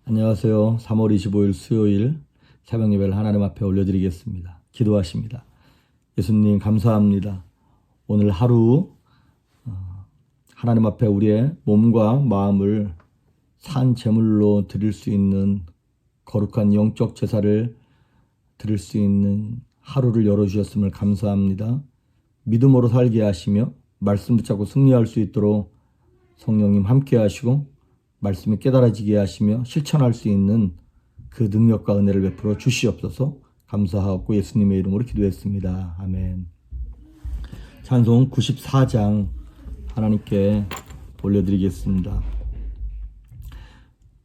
안녕하세요. 3월 25일 수요일 새벽 예배를 하나님 앞에 올려드리겠습니다. 기도하십니다. 예수님 감사합니다. 오늘 하루 하나님 앞에 우리의 몸과 마음을 산 제물로 드릴 수 있는 거룩한 영적 제사를 드릴 수 있는 하루를 열어주셨음을 감사합니다. 믿음으로 살게 하시며 말씀 붙잡고 승리할 수 있도록 성령님 함께 하시고 말씀이 깨달아지게 하시며 실천할 수 있는 그 능력과 은혜를 베풀어 주시옵소서. 감사하고 예수님의 이름으로 기도했습니다. 아멘. 찬송 94장 하나님께 올려드리겠습니다.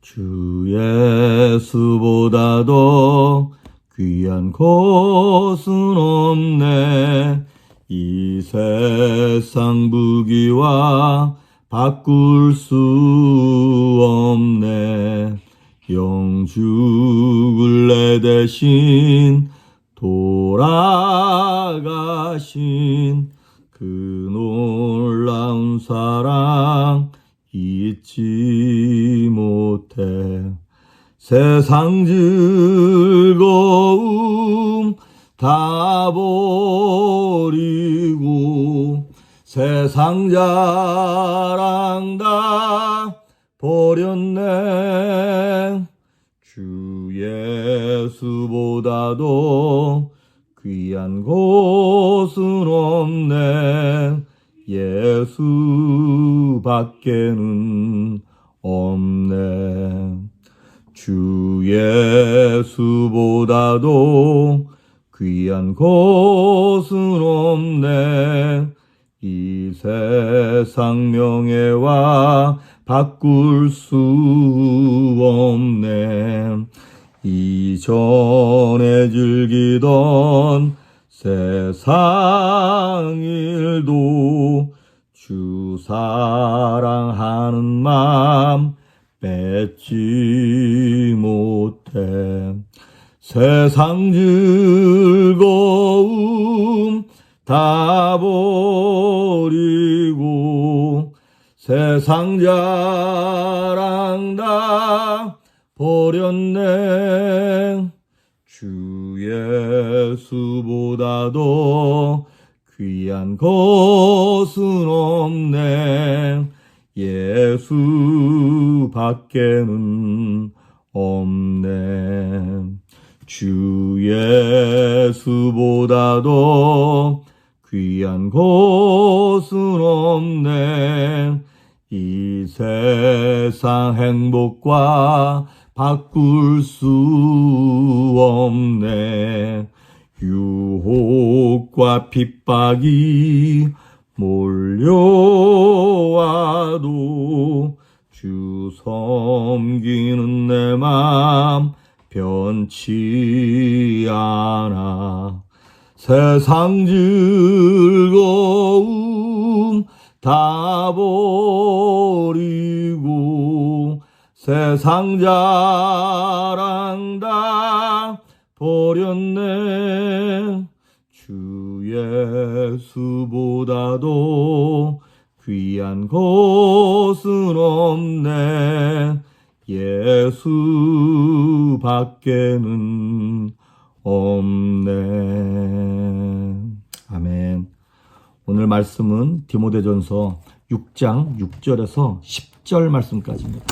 주 예수보다도 귀한 것은 없네. 이 세상 부귀와 바꿀 수 없네. 영죽을 내 대신 돌아가신 그 놀라운 사랑 잊지 못해. 세상 즐거움 다 버리고 세상 자랑 다 버렸네. 주 예수보다도 귀한 것은 없네. 예수밖에는 없네. 주 예수보다도 귀한 것은 없네. 이 세상 명예와 바꿀 수 없네. 이전에 즐기던 세상 일도 주 사랑하는 마음 뺏지 못해. 세상 즐거움 다 버리고 세상 자랑 다 버렸네. 주 예수보다도 귀한 것은 없네. 예수밖에는 없네. 주 예수보다도 귀한 것은 없네. 이 세상 행복과 바꿀 수 없네. 유혹과 핍박이 몰려와도 주 섬기는 내 맘 변치 않아. 세상 즐거움 다 버리고 세상 자랑 다 버렸네. 주 예수보다도 귀한 것은 없네. 예수밖에는 없네. 아멘. 오늘 말씀은 디모데전서 6장 6절에서 10절 말씀까지입니다.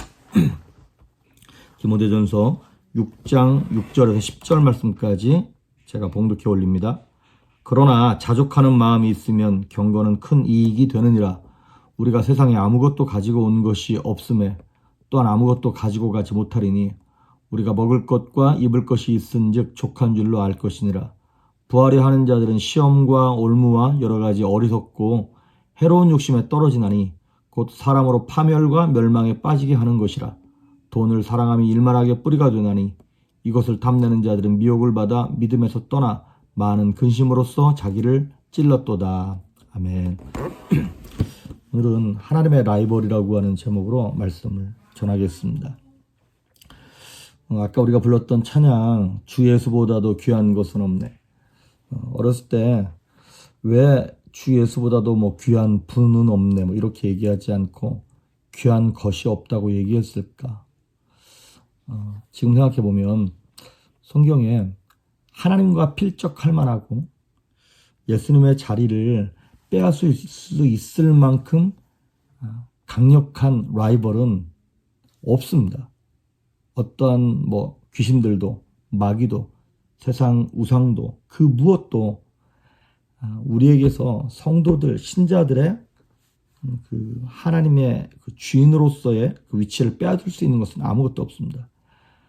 디모데전서 6장 6절에서 10절 말씀까지 제가 봉독해 올립니다. 그러나 자족하는 마음이 있으면 경건은 큰 이익이 되느니라. 우리가 세상에 아무것도 가지고 온 것이 없음에 또한 아무것도 가지고 가지 못하리니 우리가 먹을 것과 입을 것이 있은즉 족한 줄로 알 것이니라. 부하려 하는 자들은 시험과 올무와 여러 가지 어리석고 해로운 욕심에 떨어지나니 곧 사람으로 파멸과 멸망에 빠지게 하는 것이라. 돈을 사랑함이 일만하게 뿌리가 되나니 이것을 탐내는 자들은 미혹을 받아 믿음에서 떠나 많은 근심으로써 자기를 찔렀도다. 아멘. 오늘은 하나님의 라이벌이라고 하는 제목으로 말씀을 전하겠습니다. 아까 우리가 불렀던 찬양 주 예수보다도 귀한 것은 없네. 어렸을 때 왜 주 예수보다도 뭐 귀한 분은 없네 뭐 이렇게 얘기하지 않고 귀한 것이 없다고 얘기했을까? 지금 생각해보면 성경에 하나님과 필적할 만하고 예수님의 자리를 빼앗을 수 있을 만큼 강력한 라이벌은 없습니다. 어떠한 귀신들도 마귀도 세상 우상도 그 무엇도 우리에게서 성도들 신자들의 그 하나님의 그 주인으로서의 그 위치를 빼앗을 수 있는 것은 아무것도 없습니다.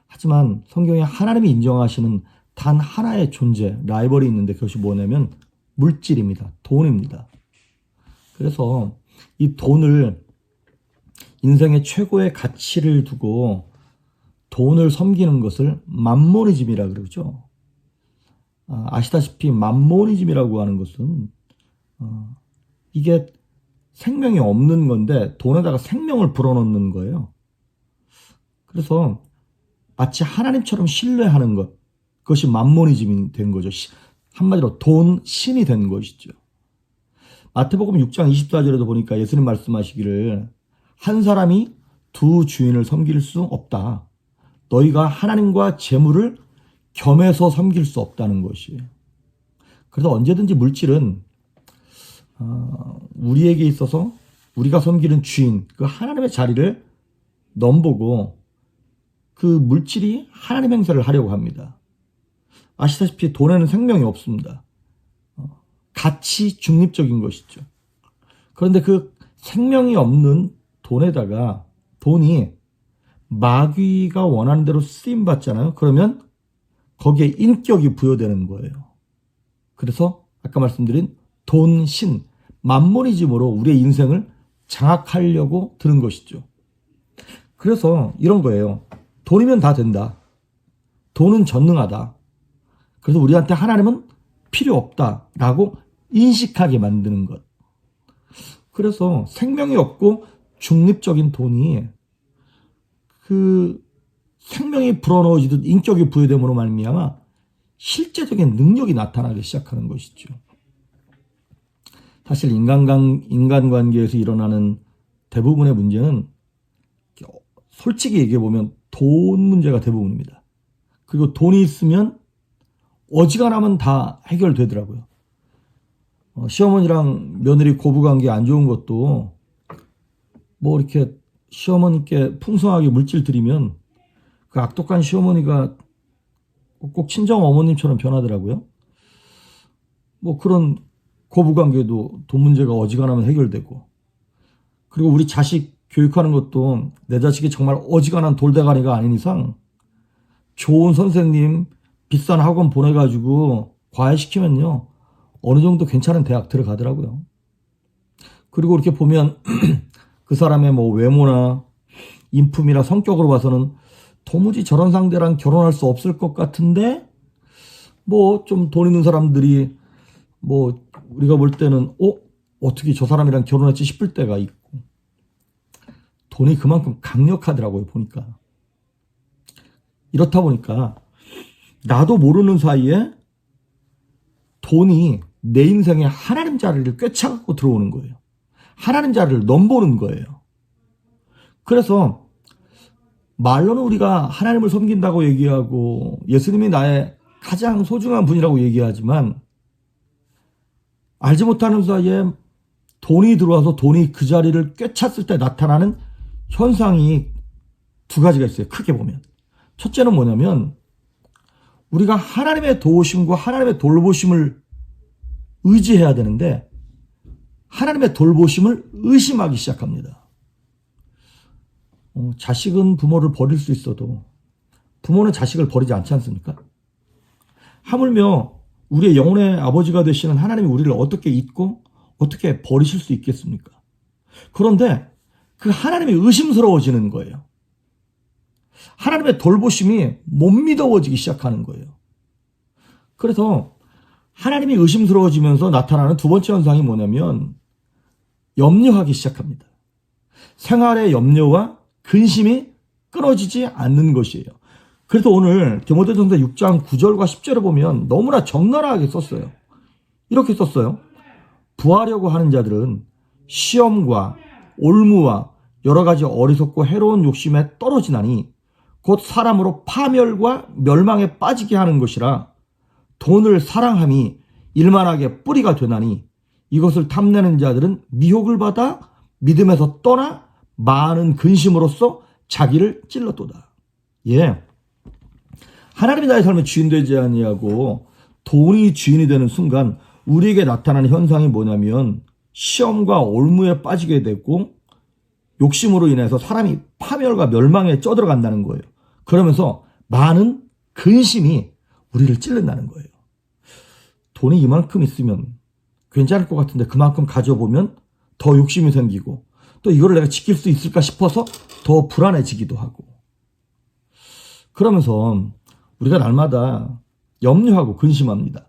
하지만 성경에 하나님이 인정하시는 단 하나의 존재, 라이벌이 있는데 그것이 뭐냐면 물질입니다. 돈입니다. 그래서 이 돈을 인생의 최고의 가치를 두고 돈을 섬기는 것을 맘모니즘이라 그러죠. 아시다시피 맘모니즘이라고 하는 것은 이게 생명이 없는 건데 돈에다가 생명을 불어넣는 거예요. 그래서 마치 하나님처럼 신뢰하는 것, 그것이 맘모니즘이 된 거죠. 한마디로 돈 신이 된 것이죠. 마태복음 6장 24절에도 보니까 예수님 말씀하시기를 한 사람이 두 주인을 섬길 수 없다. 너희가 하나님과 재물을 겸해서 섬길 수 없다는 것이에요. 그래서 언제든지 물질은 우리에게 있어서 우리가 섬기는 주인, 그 하나님의 자리를 넘보고 그 물질이 하나님 행세를 하려고 합니다. 아시다시피 돈에는 생명이 없습니다. 가치 중립적인 것이죠. 그런데 그 생명이 없는 돈에다가 돈이 마귀가 원하는 대로 쓰임 받잖아요. 그러면 거기에 인격이 부여되는 거예요. 그래서 아까 말씀드린 돈, 신, 맘모니즘으로 우리의 인생을 장악하려고 드는 것이죠. 그래서 이런 거예요. 돈이면 다 된다. 돈은 전능하다. 그래서 우리한테 하나님은 필요 없다라고 인식하게 만드는 것. 그래서 생명이 없고 중립적인 돈이 그 생명이 불어넣어지듯 인격이 부여됨으로 말미암아 실제적인 능력이 나타나기 시작하는 것이죠. 사실 인간관계에서 일어나는 대부분의 문제는 솔직히 얘기해보면 돈 문제가 대부분입니다. 그리고 돈이 있으면 어지간하면 다 해결되더라고요. 시어머니랑 며느리 고부관계 안 좋은 것도 이렇게 시어머니께 풍성하게 물질 드리면 그 악독한 시어머니가 꼭 친정 어머님처럼 변하더라고요. 그런 고부관계도 돈 문제가 어지간하면 해결되고, 그리고 우리 자식 교육하는 것도 내 자식이 정말 어지간한 돌대가리가 아닌 이상 좋은 선생님 비싼 학원 보내가지고 과외시키면요 어느 정도 괜찮은 대학 들어가더라고요. 그리고 이렇게 보면 그 사람의 외모나 인품이나 성격으로 봐서는 도무지 저런 상대랑 결혼할 수 없을 것 같은데 좀 돈 있는 사람들이 우리가 볼 때는 어떻게 저 사람이랑 결혼했지 싶을 때가 있고, 돈이 그만큼 강력하더라고요 보니까. 이렇다 보니까 나도 모르는 사이에 돈이 내 인생에 하나님 자리를 꿰차고 들어오는 거예요. 하나님 자리를 넘보는 거예요. 그래서 말로는 우리가 하나님을 섬긴다고 얘기하고 예수님이 나의 가장 소중한 분이라고 얘기하지만 알지 못하는 사이에 돈이 들어와서 돈이 그 자리를 꿰찼을 때 나타나는 현상이 두 가지가 있어요. 크게 보면. 첫째는 뭐냐면 우리가 하나님의 도우심과 하나님의 돌보심을 의지해야 되는데 하나님의 돌보심을 의심하기 시작합니다. 자식은 부모를 버릴 수 있어도 부모는 자식을 버리지 않지 않습니까? 하물며 우리의 영혼의 아버지가 되시는 하나님이 우리를 어떻게 잊고 어떻게 버리실 수 있겠습니까? 그런데 그 하나님이 의심스러워지는 거예요. 하나님의 돌보심이 못 믿어지기 시작하는 거예요. 그래서 하나님이 의심스러워지면서 나타나는 두 번째 현상이 뭐냐면 염려하기 시작합니다. 생활의 염려와 근심이 끊어지지 않는 것이에요. 그래서 오늘 디모데전서 6장 9절과 10절에 보면 너무나 적나라하게 썼어요. 이렇게 썼어요. 부하려고 하는 자들은 시험과 올무와 여러 가지 어리석고 해로운 욕심에 떨어지나니 곧 사람으로 파멸과 멸망에 빠지게 하는 것이라 돈을 사랑함이 일만하게 뿌리가 되나니 이것을 탐내는 자들은 미혹을 받아 믿음에서 떠나 많은 근심으로써 자기를 찔렀도다. 예, 하나님이 나의 삶의 주인 되지 아니하고 돈이 주인이 되는 순간 우리에게 나타나는 현상이 뭐냐면 시험과 올무에 빠지게 되고 욕심으로 인해서 사람이 파멸과 멸망에 쪄들어간다는 거예요. 그러면서 많은 근심이 우리를 찔른다는 거예요. 돈이 이만큼 있으면 괜찮을 것 같은데 그만큼 가져보면 더 욕심이 생기고 또 이거를 내가 지킬 수 있을까 싶어서 더 불안해지기도 하고, 그러면서 우리가 날마다 염려하고 근심합니다.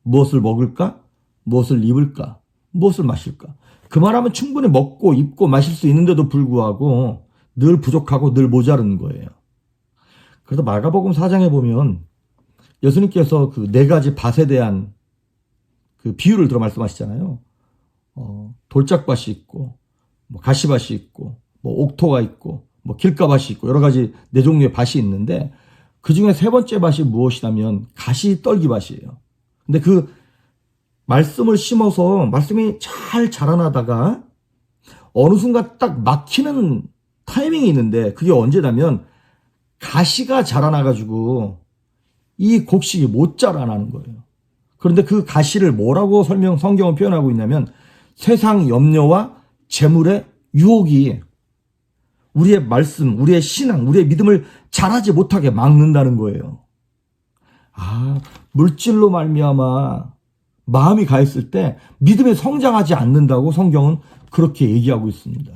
무엇을 먹을까? 무엇을 입을까? 무엇을 마실까? 그만하면 충분히 먹고 입고 마실 수 있는데도 불구하고 늘 부족하고 늘 모자른 거예요. 그래서 마가복음 4장에 보면 예수님께서 그 네 가지 밭에 대한 그 비유를 들어 말씀하시잖아요. 돌짝밭이 있고, 뭐 가시밭이 있고, 뭐 옥토가 있고, 뭐 길가밭이 있고, 여러 가지 네 종류의 밭이 있는데 그 중에 세 번째 밭이 무엇이냐면 가시떨기밭이에요. 근데 그 말씀을 심어서 말씀이 잘 자라나다가 어느 순간 딱 막히는 타이밍이 있는데 그게 언제냐면 가시가 자라나가지고 이 곡식이 못 자라나는 거예요. 그런데 그 가시를 뭐라고 성경을 표현하고 있냐면 세상 염려와 재물의 유혹이 우리의 말씀, 우리의 신앙, 우리의 믿음을 자라지 못하게 막는다는 거예요. 물질로 말미암아 마음이 가 있을 때 믿음이 성장하지 않는다고 성경은 그렇게 얘기하고 있습니다.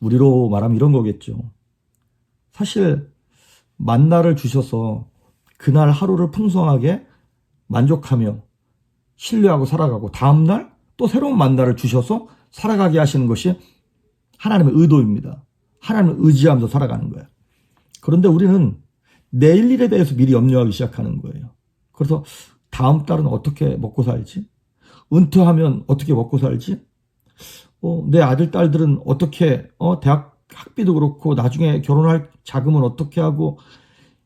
우리로 말하면 이런 거겠죠. 사실 만나를 주셔서 그날 하루를 풍성하게 만족하며 신뢰하고 살아가고 다음날 또 새로운 만나를 주셔서 살아가게 하시는 것이 하나님의 의도입니다. 하나님을 의지하면서 살아가는 거예요. 그런데 우리는 내일 일에 대해서 미리 염려하기 시작하는 거예요. 그래서 다음 달은 어떻게 먹고 살지? 은퇴하면 어떻게 먹고 살지? 내 아들, 딸들은 어떻게, 대학 학비도 그렇고, 나중에 결혼할 자금은 어떻게 하고,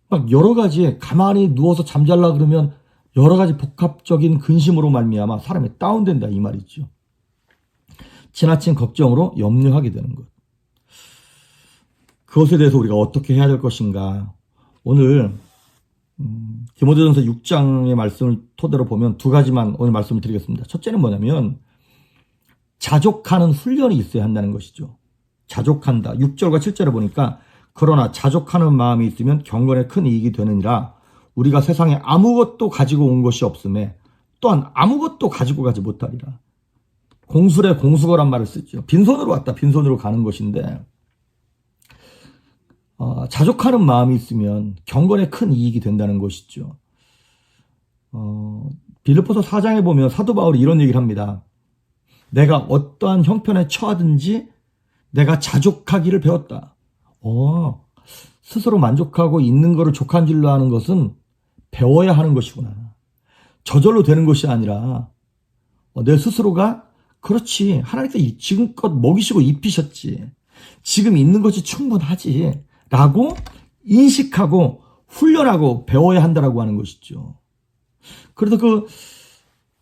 막 여러 가지, 가만히 누워서 잠잘라 그러면 여러 가지 복합적인 근심으로 말미암아 사람이 다운된다, 이 말이죠. 지나친 걱정으로 염려하게 되는 것. 그것에 대해서 우리가 어떻게 해야 될 것인가. 오늘 디모데전서 6장의 말씀을 토대로 보면 두 가지만 오늘 말씀을 드리겠습니다. 첫째는 뭐냐면 자족하는 훈련이 있어야 한다는 것이죠. 자족한다. 6절과 7절에 보니까 그러나 자족하는 마음이 있으면 경건에 큰 이익이 되느니라. 우리가 세상에 아무것도 가지고 온 것이 없음에 또한 아무것도 가지고 가지 못하리라. 공술에 공수거란 말을 쓰죠. 빈손으로 왔다 빈손으로 가는 것인데 자족하는 마음이 있으면 경건에 큰 이익이 된다는 것이죠. 빌립보서 4장에 보면 사도 바울이 이런 얘기를 합니다. 내가 어떠한 형편에 처하든지 내가 자족하기를 배웠다. 스스로 만족하고 있는 거를 족한 줄로 하는 것은 배워야 하는 것이구나. 저절로 되는 것이 아니라 내 스스로가 그렇지, 하나님께서 지금껏 먹이시고 입히셨지, 지금 있는 것이 충분하지 라고 인식하고 훈련하고 배워야 한다라고 하는 것이죠. 그래서 그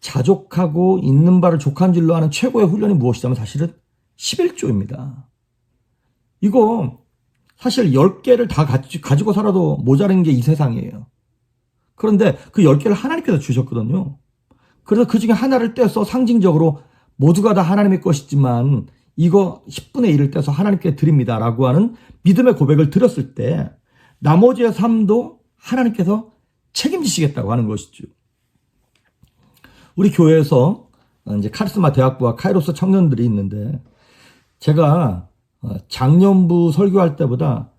자족하고 있는 바를 족한 줄로 하는 최고의 훈련이 무엇이냐면 사실은 11조입니다. 이거 사실 10개를 다 가지고 살아도 모자란 게 이 세상이에요. 그런데 그 10개를 하나님께서 주셨거든요. 그래서 그 중에 하나를 떼서 상징적으로 모두가 다 하나님의 것이지만 이거 10분의 1을 떼서 하나님께 드립니다 라고 하는 믿음의 고백을 드렸을 때 나머지의 삶도 하나님께서 책임지시겠다고 하는 것이죠. 우리 교회에서 이제 카리스마 대학부와 카이로스 청년들이 있는데 제가 작년부 설교할 때보다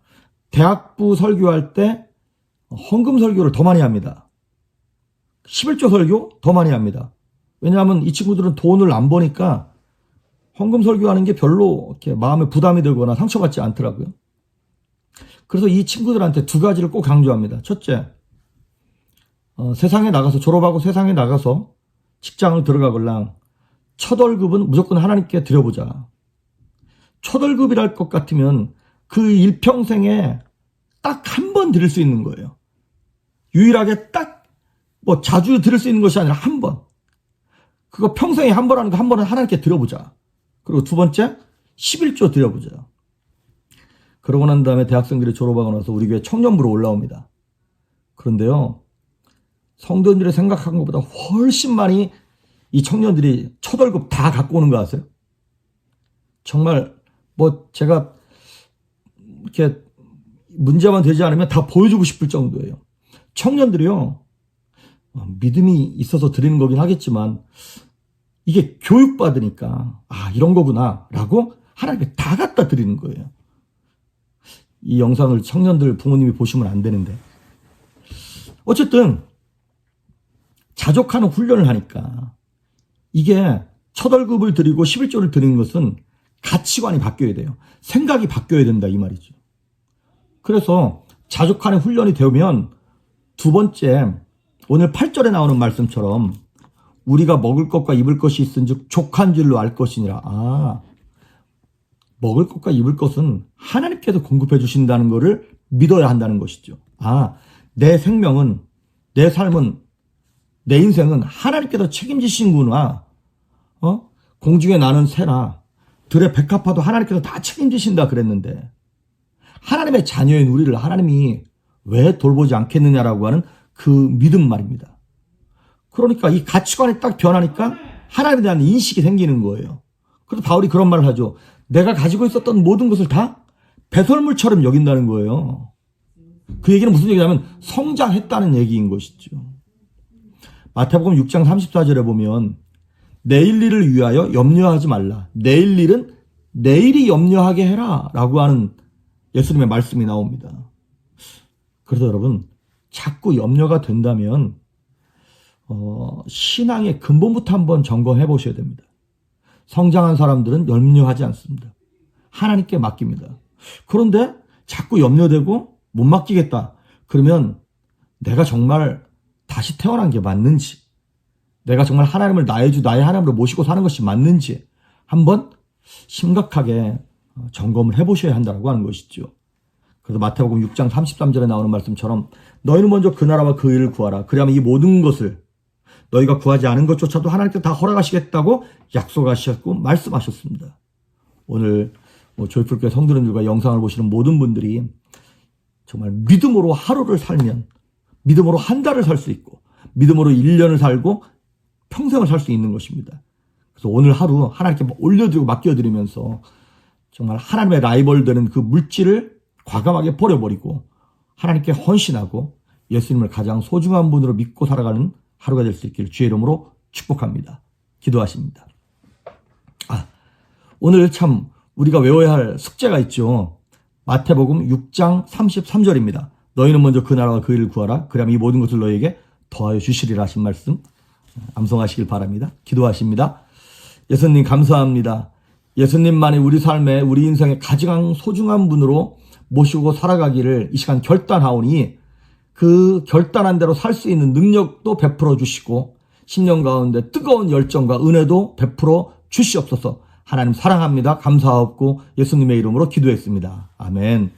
대학부 설교할 때 헌금 설교를 더 많이 합니다. 11조 설교 더 많이 합니다. 왜냐하면 이 친구들은 돈을 안 버니까 헌금 설교하는 게 별로 이렇게 마음에 부담이 되거나 상처받지 않더라고요. 그래서 이 친구들한테 두 가지를 꼭 강조합니다. 첫째, 세상에 나가서 졸업하고 세상에 나가서 직장을 들어가걸랑 첫 월급은 무조건 하나님께 드려보자. 첫 월급이랄 것 같으면 그 일평생에 딱 한 번 드릴 수 있는 거예요. 유일하게 딱 뭐 자주 드릴 수 있는 것이 아니라 한 번. 그거 평생에 한 번 하는 거 한 번은 하나님께 드려보자. 그리고 두 번째 11조 드려보자. 그러고 난 다음에 대학생들이 졸업하고 나서 우리 교회 청년부로 올라옵니다. 그런데요, 성도님들이 생각한 것보다 훨씬 많이 이 청년들이 첫 월급 다 갖고 오는 거 아세요? 정말 뭐 제가 이렇게 문제만 되지 않으면 다 보여주고 싶을 정도예요. 청년들이요, 믿음이 있어서 드리는 거긴 하겠지만 이게 교육받으니까 이런 거구나 라고 하나님께 다 갖다 드리는 거예요. 이 영상을 청년들 부모님이 보시면 안 되는데, 어쨌든 자족하는 훈련을 하니까 이게 첫 월급을 드리고 11조를 드리는 것은 가치관이 바뀌어야 돼요. 생각이 바뀌어야 된다 이 말이죠. 그래서 자족하는 훈련이 되면 두 번째, 오늘 8절에 나오는 말씀처럼 우리가 먹을 것과 입을 것이 있은즉 족한 줄로 알 것이니라. 먹을 것과 입을 것은 하나님께서 공급해 주신다는 것을 믿어야 한다는 것이죠. 내 생명은, 내 삶은, 내 인생은 하나님께서 책임지신구나. 공중에 나는 새나 들의 백합화도 하나님께서 다 책임지신다 그랬는데, 하나님의 자녀인 우리를 하나님이 왜 돌보지 않겠느냐라고 하는 그 믿음 말입니다. 그러니까 이 가치관이 딱 변하니까 하나님에 대한 인식이 생기는 거예요. 그래서 바울이 그런 말을 하죠. 내가 가지고 있었던 모든 것을 다 배설물처럼 여긴다는 거예요. 그 얘기는 무슨 얘기냐면 성장했다는 얘기인 것이죠. 마태복음 6장 34절에 보면 내일 일을 위하여 염려하지 말라. 내일 일은 내일이 염려하게 해라 라고 하는 예수님의 말씀이 나옵니다. 그래서 여러분, 자꾸 염려가 된다면 신앙의 근본부터 한번 점검해 보셔야 됩니다. 성장한 사람들은 염려하지 않습니다. 하나님께 맡깁니다. 그런데 자꾸 염려되고 못 맡기겠다. 그러면 내가 정말 다시 태어난 게 맞는지, 내가 정말 하나님을 나의 주, 나의 하나님으로 모시고 사는 것이 맞는지 한번 심각하게 점검을 해보셔야 한다고 하는 것이죠. 그래서 마태복음 6장 33절에 나오는 말씀처럼 너희는 먼저 그 나라와 그 일을 구하라. 그리하면 이 모든 것을 너희가 구하지 않은 것조차도 하나님께서 다 허락하시겠다고 약속하셨고 말씀하셨습니다. 오늘 조이풀교회 성도님들과 영상을 보시는 모든 분들이 정말 믿음으로 하루를 살면 믿음으로 한 달을 살 수 있고 믿음으로 1년을 살고 평생을 살 수 있는 것입니다. 그래서 오늘 하루 하나님께 올려드리고 맡겨드리면서 정말 하나님의 라이벌 되는 그 물질을 과감하게 버려버리고 하나님께 헌신하고 예수님을 가장 소중한 분으로 믿고 살아가는 하루가 될 수 있기를 주의 이름으로 축복합니다. 기도하십니다. 오늘 참 우리가 외워야 할 숙제가 있죠. 마태복음 6장 33절입니다. 너희는 먼저 그 나라와 그 일을 구하라. 그러면 이 모든 것을 너희에게 더하여 주시리라 하신 말씀 암송하시길 바랍니다. 기도하십니다. 예수님 감사합니다. 예수님만이 우리 삶에 우리 인생의 가장 소중한 분으로 모시고 살아가기를 이 시간 결단하오니 그 결단한 대로 살 수 있는 능력도 베풀어 주시고 10년 가운데 뜨거운 열정과 은혜도 베풀어 주시옵소서. 하나님 사랑합니다. 감사하옵고 예수님의 이름으로 기도했습니다. 아멘.